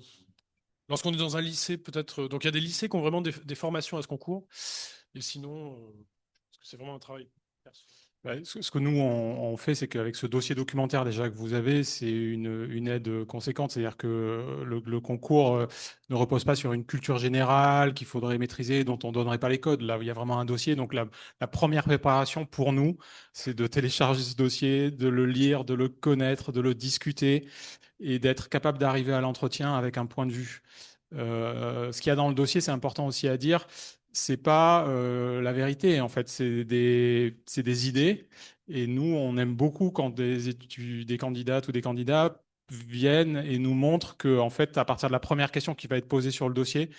Lorsqu'on est dans un lycée, peut-être. Donc, il y a des lycées qui ont vraiment des formations à ce concours. Et sinon, parce que c'est vraiment un travail perso. Ce que nous, on fait, c'est qu'avec ce dossier documentaire déjà que vous avez, c'est une aide conséquente. C'est-à-dire que le concours ne repose pas sur une culture générale qu'il faudrait maîtriser, dont on ne donnerait pas les codes. Là, il y a vraiment un dossier. Donc, la première préparation pour nous, c'est de télécharger ce dossier, de le lire, de le connaître, de le discuter et d'être capable d'arriver à l'entretien avec un point de vue. Ce qu'il y a dans le dossier, c'est important aussi à dire, c'est pas la vérité, en fait, c'est des idées. Et nous, on aime beaucoup quand des candidates ou des candidats viennent et nous montrent que, en fait, à partir de la première question qui va être posée sur le dossier,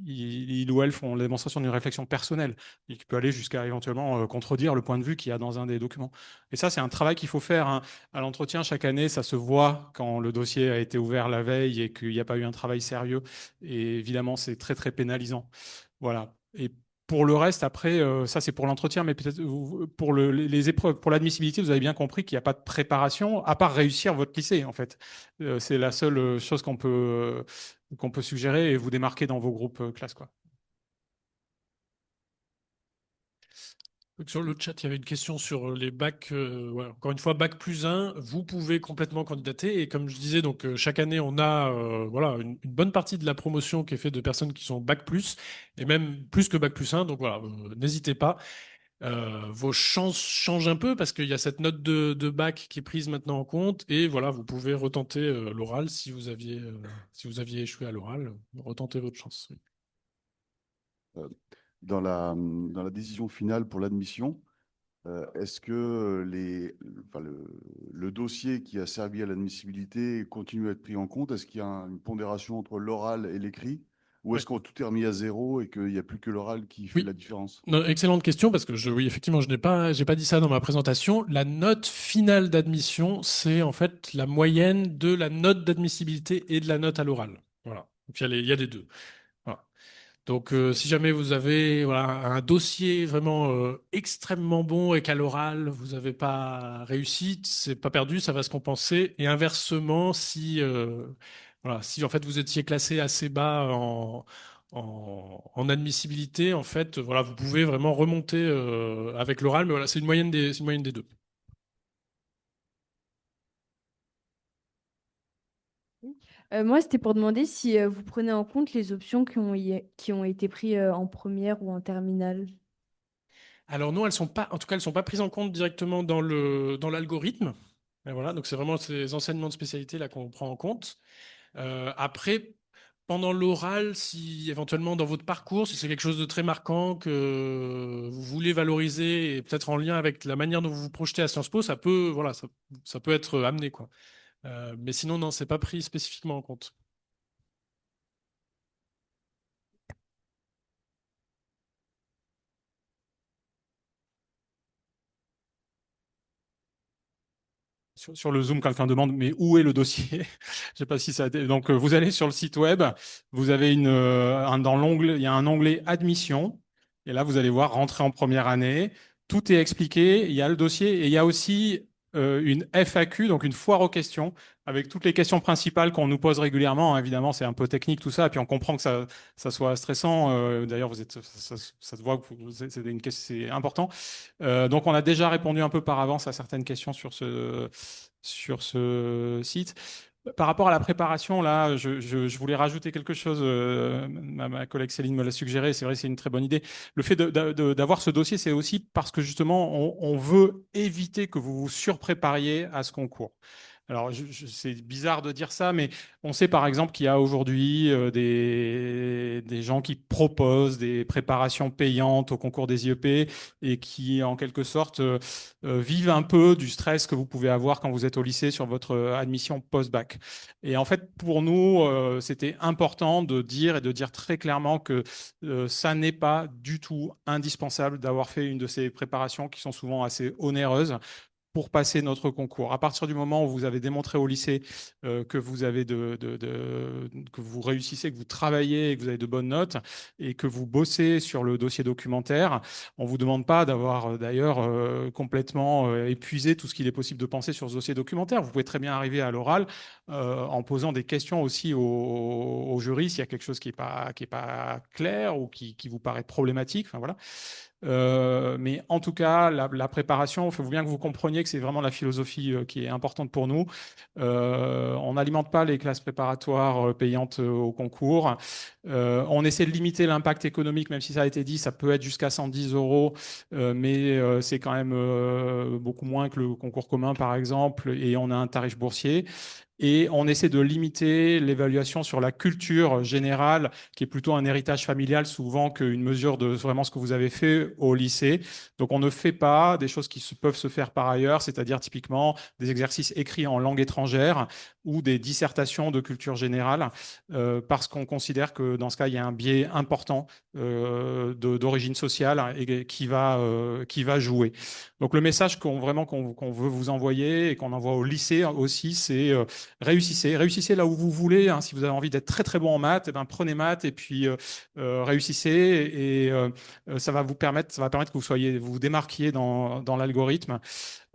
ils ou elles font la démonstration d'une réflexion personnelle et qui peut aller jusqu'à éventuellement contredire le point de vue qu'il y a dans un des documents. Et ça, c'est un travail qu'il faut faire, hein. À l'entretien, chaque année, ça se voit quand le dossier a été ouvert la veille et qu'il n'y a pas eu un travail sérieux. Et évidemment, c'est très, très pénalisant. Voilà. Et pour le reste, après, ça c'est pour l'entretien, mais peut-être pour les épreuves, pour l'admissibilité, vous avez bien compris qu'il n'y a pas de préparation, à part réussir votre lycée, en fait. C'est la seule chose qu'on peut suggérer et vous démarquer dans vos groupes classe, quoi. Sur le chat, il y avait une question sur les bacs. Ouais, encore une fois, bac plus 1, vous pouvez complètement candidater. Et comme je disais, donc, chaque année, on a voilà, une bonne partie de la promotion qui est faite de personnes qui sont bac plus, et même plus que bac plus 1. Donc voilà, n'hésitez pas. Vos chances changent un peu parce qu'il y a cette note de bac qui est prise maintenant en compte. Et voilà, vous pouvez retenter l'oral si vous aviez échoué à l'oral, retenter votre chance. Oui. Dans la décision finale pour l'admission, est-ce que le dossier qui a servi à l'admissibilité continue à être pris en compte? Est-ce qu'il y a une pondération entre l'oral et l'écrit? Ou est-ce que tout est remis à zéro et qu'il n'y a plus que l'oral qui fait la différence? Non, excellente question parce que oui, effectivement, j'ai pas dit ça dans ma présentation. La note finale d'admission, c'est en fait la moyenne de la note d'admissibilité et de la note à l'oral. Voilà. Donc il y a les deux. Voilà. Donc si jamais vous avez voilà, un dossier vraiment extrêmement bon et qu'à l'oral vous n'avez pas réussi, c'est pas perdu, ça va se compenser. Et inversement, si voilà, si en fait vous étiez classé assez bas en admissibilité, en fait, voilà, vous pouvez vraiment remonter avec l'oral, mais voilà, c'est une moyenne des deux. Moi, c'était pour demander si vous prenez en compte les options qui ont été prises en première ou en terminale. Alors non, elles sont pas, en tout cas, elles sont pas prises en compte directement dans l'algorithme. Et voilà, donc c'est vraiment ces enseignements de spécialité là qu'on prend en compte. Après, pendant l'oral, si éventuellement dans votre parcours, si c'est quelque chose de très marquant que vous voulez valoriser et peut-être en lien avec la manière dont vous vous projetez à Sciences Po, ça peut, voilà, ça peut être amené, quoi. Mais sinon, non, c'est pas pris spécifiquement en compte. Sur le Zoom, quelqu'un demande, mais où est le dossier? Je ne sais pas si ça a été... Donc, vous allez sur le site web, vous avez dans l'onglet, il y a un onglet admission, et là, vous allez voir rentrer en première année. Tout est expliqué, il y a le dossier, et il y a aussi une FAQ, donc une foire aux questions, avec toutes les questions principales qu'on nous pose régulièrement. Évidemment, c'est un peu technique tout ça, et puis on comprend que ça soit stressant. D'ailleurs, ça se voit que c'est important. Donc, on a déjà répondu un peu par avance à certaines questions sur ce site. Par rapport à la préparation, là, je voulais rajouter quelque chose. Ma collègue Céline me l'a suggéré. C'est vrai, c'est une très bonne idée. Le fait d'avoir ce dossier, c'est aussi parce que justement, on veut éviter que vous vous surprépariez à ce concours. Alors, c'est bizarre de dire ça, mais on sait par exemple qu'il y a aujourd'hui des gens qui proposent des préparations payantes au concours des IEP et qui, en quelque sorte, vivent un peu du stress que vous pouvez avoir quand vous êtes au lycée sur votre admission post-bac. Et en fait, pour nous, c'était important de dire et de dire très clairement que ça n'est pas du tout indispensable d'avoir fait une de ces préparations qui sont souvent assez onéreuses pour passer notre concours. À partir du moment où vous avez démontré au lycée que vous avez que vous réussissez, que vous travaillez et que vous avez de bonnes notes et que vous bossez sur le dossier documentaire, on vous demande pas d'avoir d'ailleurs complètement épuisé tout ce qu'il est possible de penser sur ce dossier documentaire. Vous pouvez très bien arriver à l'oral en posant des questions aussi au jury s'il y a quelque chose qui est pas clair ou qui vous paraît problématique. Enfin, voilà. Mais en tout cas, la préparation, il faut bien que vous compreniez que c'est vraiment la philosophie qui est importante pour nous. On n'alimente pas les classes préparatoires payantes au concours. On essaie de limiter l'impact économique, même si ça a été dit, ça peut être jusqu'à 110 euros, mais c'est quand même beaucoup moins que le concours commun, par exemple, et on a un tarif boursier. Et on essaie de limiter l'évaluation sur la culture générale, qui est plutôt un héritage familial souvent qu'une mesure de vraiment ce que vous avez fait au lycée. Donc on ne fait pas des choses qui peuvent se faire par ailleurs, c'est-à-dire typiquement des exercices écrits en langue étrangère ou des dissertations de culture générale, parce qu'on considère que dans ce cas, il y a un biais important d'origine sociale et qui va jouer. Donc le message qu'on veut vous envoyer et qu'on envoie au lycée aussi, c'est réussissez là où vous voulez. Hein. Si vous avez envie d'être très très bon en maths, eh ben, prenez maths et puis réussissez et ça va permettre que vous démarquiez dans l'algorithme.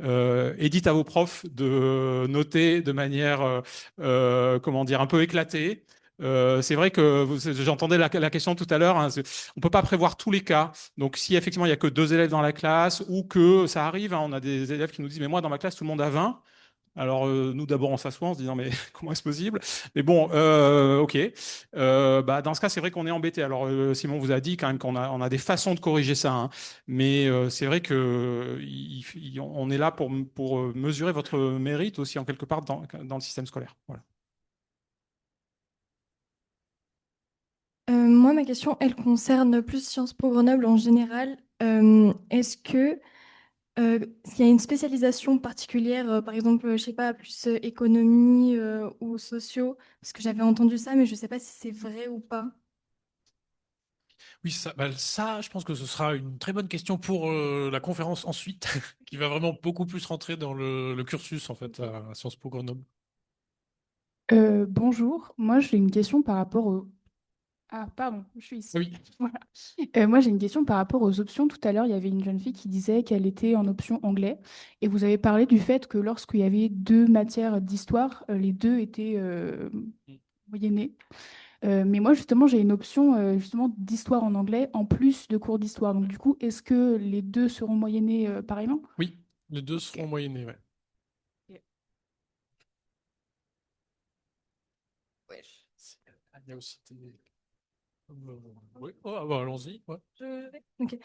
Et dites à vos profs de noter de manière, comment dire, un peu éclatée. C'est vrai que j'entendais la question tout à l'heure. Hein, on peut pas prévoir tous les cas. Donc, si effectivement il y a que 2 élèves dans la classe ou que ça arrive, hein, on a des élèves qui nous disent mais moi dans ma classe tout le monde a 20. Alors, nous, d'abord, on s'assoit en se disant, mais comment est-ce possible? Mais bon, OK. Bah, dans ce cas, c'est vrai qu'on est embêté. Alors, Simon vous a dit quand même on a des façons de corriger ça. Hein. Mais c'est vrai que on est là pour mesurer votre mérite aussi, en quelque part, dans le système scolaire. Voilà. Moi, ma question, elle concerne plus Sciences Po Grenoble en général. Est-ce que s'il y a une spécialisation particulière, par exemple, je sais pas, plus économie ou sociaux, parce que j'avais entendu ça, mais je sais pas si c'est vrai ou pas. Oui, ça, je pense que ce sera une très bonne question pour la conférence ensuite, qui va vraiment beaucoup plus rentrer dans le cursus en fait à Sciences Po Grenoble. Bonjour, moi j'ai une question par rapport au... Ah, pardon, je suis ici. Oui. Voilà. Moi j'ai une question par rapport aux options. Tout à l'heure, il y avait une jeune fille qui disait qu'elle était en option anglais. Et vous avez parlé du fait que lorsqu'il y avait deux matières d'histoire, les deux étaient moyennés. Mais moi justement, j'ai une option justement d'histoire en anglais en plus de cours d'histoire. Donc du coup, est-ce que les deux seront moyennés pareillement? Oui, les deux seront moyennés, ouais. Il y a aussi oui. Oh, bah, allons-y. Ouais. Ok.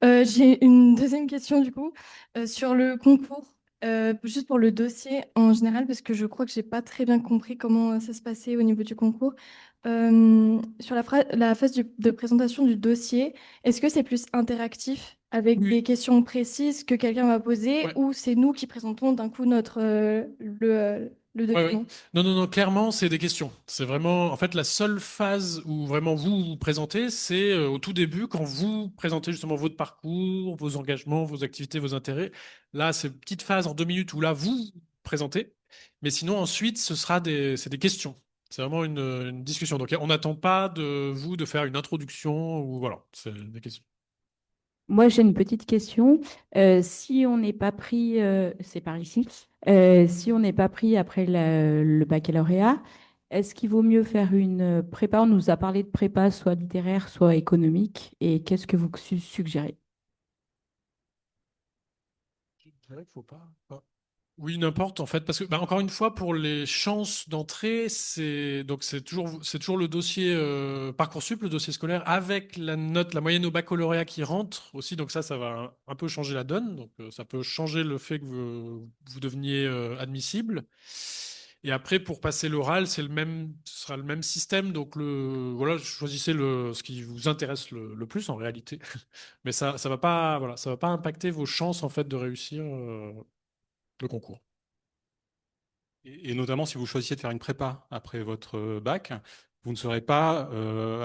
J'ai une deuxième question du coup sur le concours, juste pour le dossier en général, parce que je crois que j'ai pas très bien compris comment ça se passait au niveau du concours. Sur la phase de présentation du dossier, est-ce que c'est plus interactif avec des questions précises que quelqu'un va poser ou c'est nous qui présentons d'un coup le Ouais, ouais. document? Non, non, non, clairement, c'est des questions. C'est vraiment, en fait, la seule phase où vraiment vous vous présentez, c'est au tout début, quand vous présentez justement votre parcours, vos engagements, vos activités, vos intérêts. Là, c'est une petite phase en 2 minutes où là, vous présentez. Mais sinon, ensuite, c'est des questions. C'est vraiment une discussion. Donc, on n'attend pas de vous de faire une introduction ou voilà, c'est des questions. Moi, j'ai une petite question. Si on n'est pas pris, c'est par ici, si on n'est pas pris après le baccalauréat, est-ce qu'il vaut mieux faire une prépa? On nous a parlé de prépa, soit littéraire, soit économique. Et qu'est-ce que vous suggérez? Je dirais qu'il faut pas. Oui, n'importe en fait, parce que encore une fois, pour les chances d'entrée, c'est toujours le dossier Parcoursup, le dossier scolaire, avec la note, la moyenne au baccalauréat qui rentre aussi. Donc ça va un peu changer la donne. Donc ça peut changer le fait que vous deveniez admissible. Et après, pour passer l'oral, ce sera le même système. Donc voilà, choisissez ce qui vous intéresse le plus en réalité. Mais ça va pas, voilà, ça va pas impacter vos chances en fait de réussir le concours. Et notamment, si vous choisissez de faire une prépa après votre bac, vous ne serez pas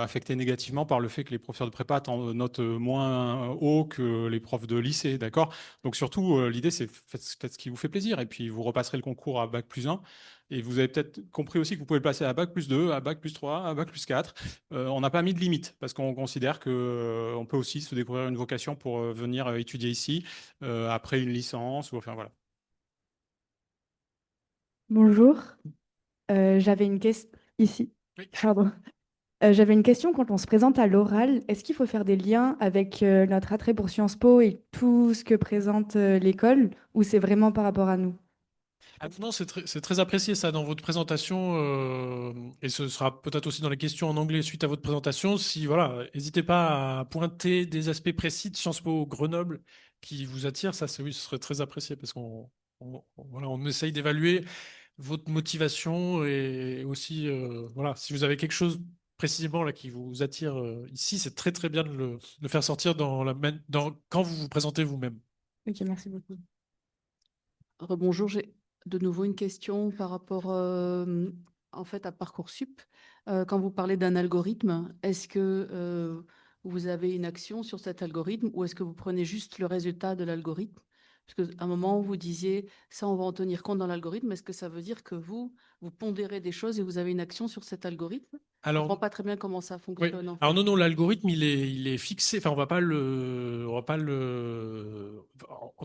affecté négativement par le fait que les professeurs de prépa notent moins haut que les profs de lycée, d'accord? Donc surtout, l'idée, c'est faites ce qui vous fait plaisir, et puis vous repasserez le concours à bac+1, et vous avez peut-être compris aussi que vous pouvez le passer à bac+2, à bac+3, à bac+4. On n'a pas mis de limite, parce qu'on considère qu'on peut aussi se découvrir une vocation pour venir étudier ici, après une licence, ou enfin voilà. Bonjour. J'avais une question ici. Pardon. J'avais une question quand on se présente à l'oral. Est-ce qu'il faut faire des liens avec notre attrait pour Sciences Po et tout ce que présente l'école ou c'est vraiment par rapport à nous? Ah, non, c'est très apprécié ça dans votre présentation et ce sera peut-être aussi dans les questions en anglais suite à votre présentation. Si voilà, n'hésitez pas à pointer des aspects précis de Sciences Po Grenoble qui vous attirent. Ça, oui, ce serait très apprécié parce voilà, on essaye d'évaluer votre motivation et aussi voilà, si vous avez quelque chose précisément là qui vous attire ici, c'est très très bien de le faire sortir quand vous vous présentez vous-même. Ok, merci beaucoup. Rebonjour, j'ai de nouveau une question par rapport en fait à Parcoursup. Quand vous parlez d'un algorithme, est-ce que vous avez une action sur cet algorithme ou est-ce que vous prenez juste le résultat de l'algorithme? Parce qu'à un moment, vous disiez, ça, on va en tenir compte dans l'algorithme. Est-ce que ça veut dire que vous pondérez des choses et vous avez une action sur cet algorithme? Je ne Alors, comprends pas très bien comment ça oui. fonctionne. En Alors fait. non, l'algorithme, il est fixé. Enfin, on va pas en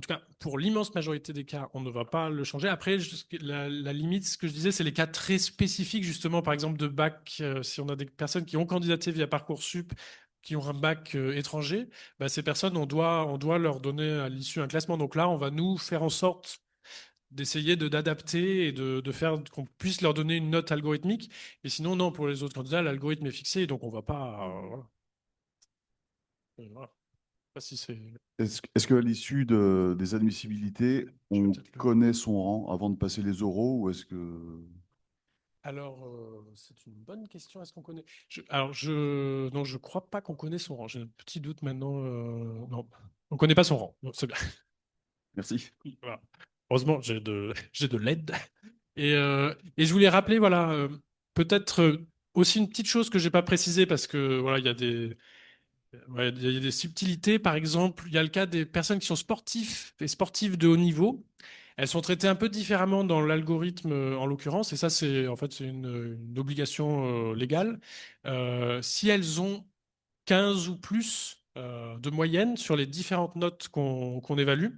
tout cas, pour l'immense majorité des cas, on ne va pas le changer. Après, la limite, ce que je disais, c'est les cas très spécifiques, justement, par exemple, de bac. Si on a des personnes qui ont candidaté via Parcoursup, qui ont un bac étranger, bah, ces personnes, on doit leur donner à l'issue un classement. Donc là, on va nous faire en sorte d'essayer d'adapter et de faire qu'on puisse leur donner une note algorithmique. Et sinon, non, pour les autres candidats, l'algorithme est fixé, donc on va pas. Voilà. Voilà. Je sais pas si c'est. Est-ce qu'à l'issue des admissibilités, on connaît son rang avant de passer les oraux ou est-ce que... Alors, c'est une bonne question. Est-ce qu'on connaît? Non, je crois pas qu'on connaît son rang. J'ai un petit doute maintenant. Non, on connaît pas son rang. Non, c'est bien. Merci. Voilà. Heureusement, j'ai de l'aide. Et je voulais rappeler, voilà, peut-être aussi une petite chose que j'ai pas précisée parce que voilà, il y a ouais, il y a des subtilités. Par exemple, il y a le cas des personnes qui sont sportifs et sportives de haut niveau. Elles sont traitées un peu différemment dans l'algorithme, en l'occurrence, et ça, c'est une obligation légale. Si elles ont 15 ou plus de moyenne sur les différentes notes qu'on évalue.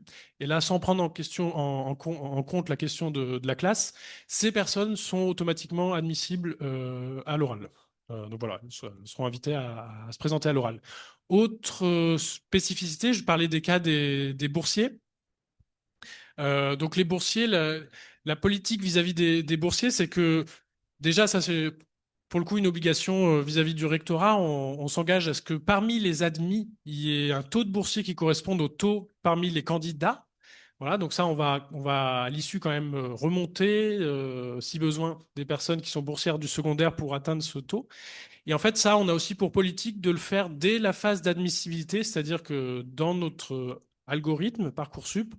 Et là, sans prendre en compte la question de la classe, ces personnes sont automatiquement admissibles à l'oral. Donc voilà, elles seront invitées à se présenter à l'oral. Autre spécificité, je parlais des cas des boursiers. Donc les boursiers, la politique vis-à-vis des boursiers, c'est que déjà, ça c'est pour le coup une obligation vis-à-vis du rectorat. On s'engage à ce que parmi les admis, il y ait un taux de boursiers qui corresponde au taux parmi les candidats. Voilà, donc ça, on va à l'issue quand même remonter, si besoin, des personnes qui sont boursières du secondaire pour atteindre ce taux. Et en fait, ça, on a aussi pour politique de le faire dès la phase d'admissibilité, c'est-à-dire que dans notre algorithme Parcoursup,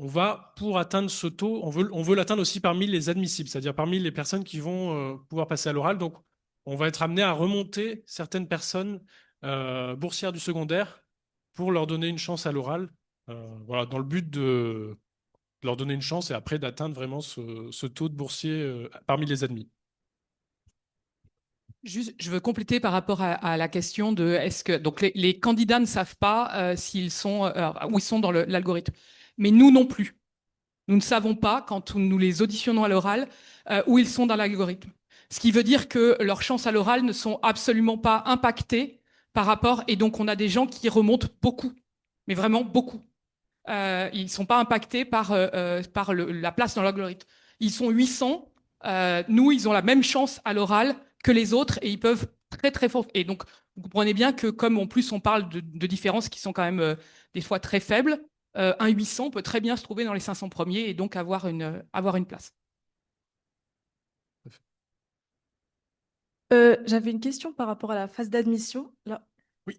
on va, pour atteindre ce taux, on veut l'atteindre aussi parmi les admissibles, c'est-à-dire parmi les personnes qui vont pouvoir passer à l'oral. Donc, on va être amené à remonter certaines personnes boursières du secondaire pour leur donner une chance à l'oral, voilà, dans le but de leur donner une chance et après d'atteindre vraiment ce taux de boursiers parmi les admis. Juste, je veux compléter par rapport à la question de est-ce que donc les candidats ne savent pas s'ils sont où ils sont dans l'algorithme, mais nous non plus. Nous ne savons pas quand nous les auditionnons à l'oral où ils sont dans l'algorithme. Ce qui veut dire que leurs chances à l'oral ne sont absolument pas impactées par rapport et donc on a des gens qui remontent beaucoup, mais vraiment beaucoup. ils ne sont pas impactés par la place dans l'algorithme. Ils sont 800. Nous, ils ont la même chance à l'oral que les autres et ils peuvent très, très fort. Et donc, vous comprenez bien que comme en plus on parle de différences qui sont quand même des fois très faibles, un 800 peut très bien se trouver dans les 500 premiers et donc avoir une place. J'avais une question par rapport à la phase d'admission. Là. Oui.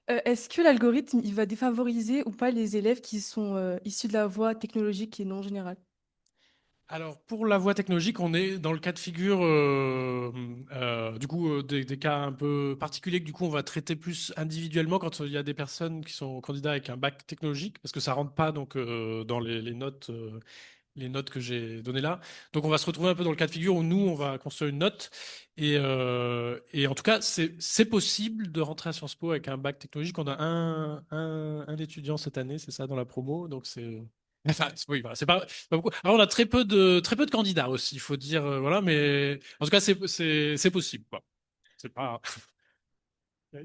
Est-ce que l'algorithme il va défavoriser ou pas les élèves qui sont issus de la voie technologique et non générale? Alors, pour la voie technologique, on est dans le cas de figure, du coup, des cas un peu particuliers que du coup, on va traiter plus individuellement quand il y a des personnes qui sont candidats avec un bac technologique, parce que ça rentre pas donc dans les notes que j'ai données là. Donc, on va se retrouver un peu dans le cas de figure où nous, on va construire une note. Et en tout cas, c'est possible de rentrer à Sciences Po avec un bac technologique. On a un étudiant cette année, c'est ça, dans la promo. Donc, c'est. Enfin, oui, voilà, c'est pas beaucoup. Alors, on a très peu de candidats aussi, il faut dire, voilà, mais en tout cas, c'est possible, quoi. C'est pas.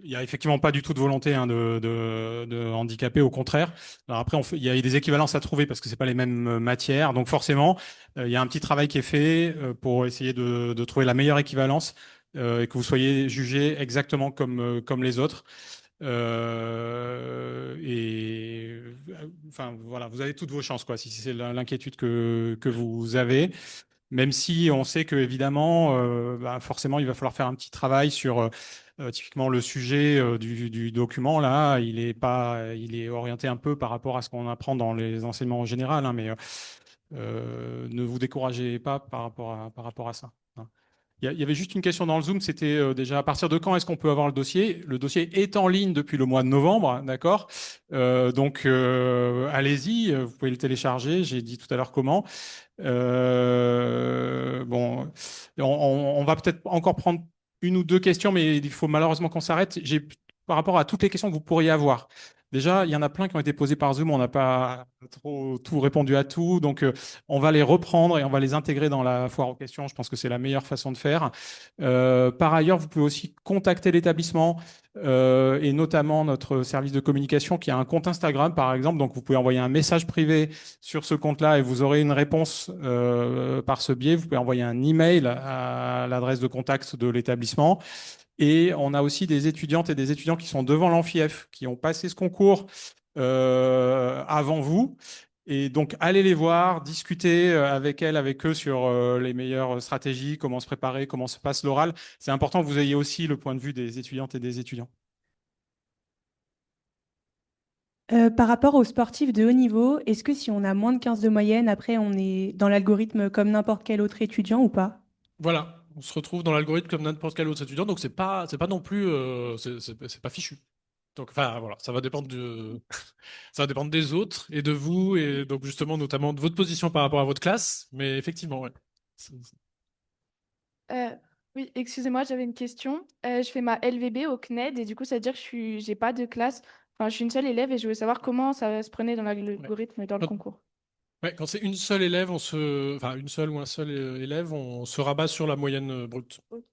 Il n'y a effectivement pas du tout de volonté hein, de handicaper, au contraire. Alors après, il y a des équivalences à trouver parce que c'est pas les mêmes matières. Donc forcément, il y a un petit travail qui est fait pour essayer de trouver la meilleure équivalence et que vous soyez jugés exactement comme les autres. Enfin voilà, vous avez toutes vos chances quoi, si c'est l'inquiétude que vous avez. Même si on sait que évidemment, forcément, il va falloir faire un petit travail sur typiquement le sujet du document. Là, il est orienté un peu par rapport à ce qu'on apprend dans les enseignements en général, hein, mais ne vous découragez pas par rapport à ça. Hein. Il y avait juste une question dans le Zoom, c'était déjà à partir de quand est-ce qu'on peut avoir le dossier? Le dossier est en ligne depuis le mois de novembre, d'accord? Donc allez-y, vous pouvez le télécharger. J'ai dit tout à l'heure comment. Bon, on va peut-être encore prendre une ou deux questions, mais il faut malheureusement qu'on s'arrête. Par rapport à toutes les questions que vous pourriez avoir. Déjà, il y en a plein qui ont été posées par Zoom. On n'a pas trop tout répondu à tout. Donc, on va les reprendre et on va les intégrer dans la foire aux questions. Je pense que c'est la meilleure façon de faire. Par ailleurs, vous pouvez aussi contacter l'établissement et notamment notre service de communication qui a un compte Instagram, par exemple. Donc, vous pouvez envoyer un message privé sur ce compte-là et vous aurez une réponse par ce biais. Vous pouvez envoyer un email à l'adresse de contact de l'établissement. Et on a aussi des étudiantes et des étudiants qui sont devant l'AmphiF, qui ont passé ce concours avant vous. Et donc, allez les voir, discutez avec elles, avec eux sur les meilleures stratégies, comment se préparer, comment se passe l'oral. C'est important que vous ayez aussi le point de vue des étudiantes et des étudiants. Par rapport aux sportifs de haut niveau, est-ce que si on a moins de 15 de moyenne, après on est dans l'algorithme comme n'importe quel autre étudiant ou pas? Voilà, on se retrouve dans l'algorithme comme n'importe quel autre étudiant, donc c'est pas non plus, c'est pas fichu. Donc, enfin, voilà, ça va dépendre ça va dépendre des autres et de vous, et donc justement, notamment de votre position par rapport à votre classe, mais effectivement, ouais. Euh, oui, excusez-moi, j'avais une question. Je fais ma LVB au CNED et du coup, ça veut dire que j'ai pas de classe. Enfin, je suis une seule élève et je veux savoir comment ça se prenait dans l'algorithme et dans le concours. Ouais, quand c'est une seule élève, enfin une seule ou un seul élève, on se rabat sur la moyenne brute. Ok.